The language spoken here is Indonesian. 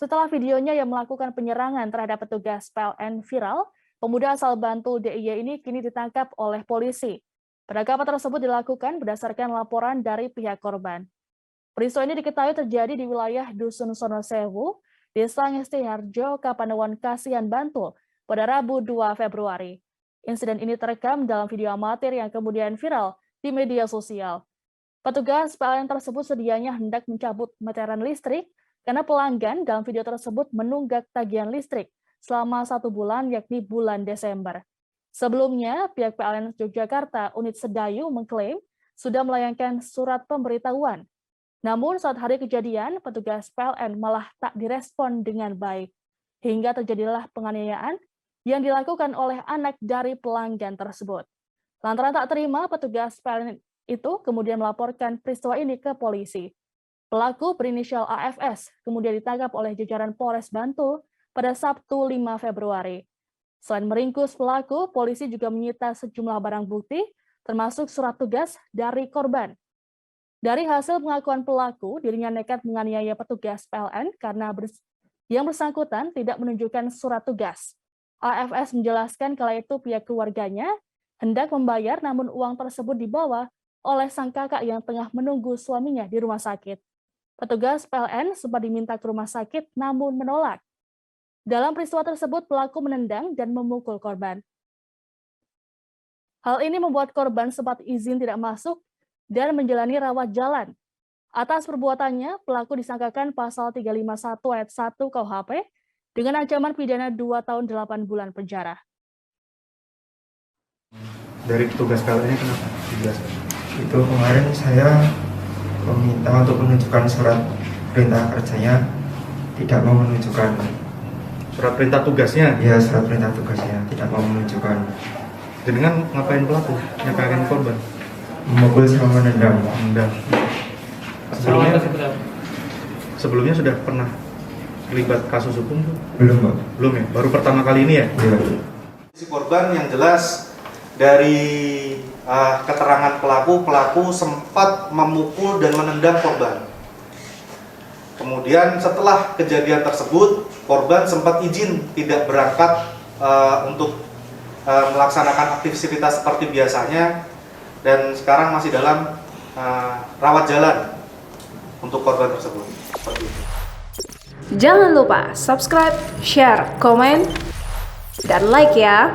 Setelah videonya yang melakukan penyerangan terhadap petugas PLN viral, pemuda asal Bantul DIY ini kini ditangkap oleh polisi. Penangkapan tersebut dilakukan berdasarkan laporan dari pihak korban. Peristiwa ini diketahui terjadi di wilayah Dusun Sonosewu, Desa Ngesti Harjo, Kapanewon, Kasihan, Bantul pada Rabu 2 Februari. Insiden ini terekam dalam video amatir yang kemudian viral di media sosial. Petugas PLN tersebut sedianya hendak mencabut meteran listrik karena pelanggan dalam video tersebut menunggak tagihan listrik selama 1 bulan, yakni bulan Desember. Sebelumnya, pihak PLN Yogyakarta Unit Sedayu mengklaim sudah melayangkan surat pemberitahuan. Namun saat hari kejadian, petugas PLN malah tak direspon dengan baik. Hingga terjadilah penganiayaan yang dilakukan oleh anak dari pelanggan tersebut. Lantaran tak terima, petugas PLN itu kemudian melaporkan peristiwa ini ke polisi. Pelaku berinisial AFS kemudian ditangkap oleh jajaran Polres Bantul pada Sabtu 5 Februari. Selain meringkus pelaku, polisi juga menyita sejumlah barang bukti, termasuk surat tugas dari korban. Dari hasil pengakuan pelaku, dirinya nekat menganiaya petugas PLN karena yang bersangkutan tidak menunjukkan surat tugas. AFS menjelaskan kala itu pihak keluarganya hendak membayar, namun uang tersebut dibawa oleh sang kakak yang tengah menunggu suaminya di rumah sakit. Petugas PLN sempat diminta ke rumah sakit namun menolak. Dalam peristiwa tersebut, pelaku menendang dan memukul korban. Hal ini membuat korban sempat izin tidak masuk dan menjalani rawat jalan. Atas perbuatannya, pelaku disangkakan pasal 351 ayat 1 KUHP dengan ancaman pidana 2 tahun 8 bulan penjara. Dari petugas PLN ini kenapa? Dijelaskan. Itu kemarin saya meminta untuk menunjukkan surat perintah kerjanya, tidak mau menunjukkan. Surat perintah tugasnya? Ya, surat perintah tugasnya tidak mau menunjukkan. Dengan ngapain pelaku? Nyakain korban? Memukul sama menendang. Sebelumnya sudah pernah terlibat kasus hukum tuh? Belum, Pak. Belum ya? Baru pertama kali ini ya? Iya. Si korban yang jelas dari keterangan pelaku sempat memukul dan menendang korban. Kemudian setelah kejadian tersebut, korban sempat izin tidak berangkat untuk melaksanakan aktivitas seperti biasanya, dan sekarang masih dalam rawat jalan untuk korban tersebut. Seperti itu. Jangan lupa subscribe, share, komen, dan like ya.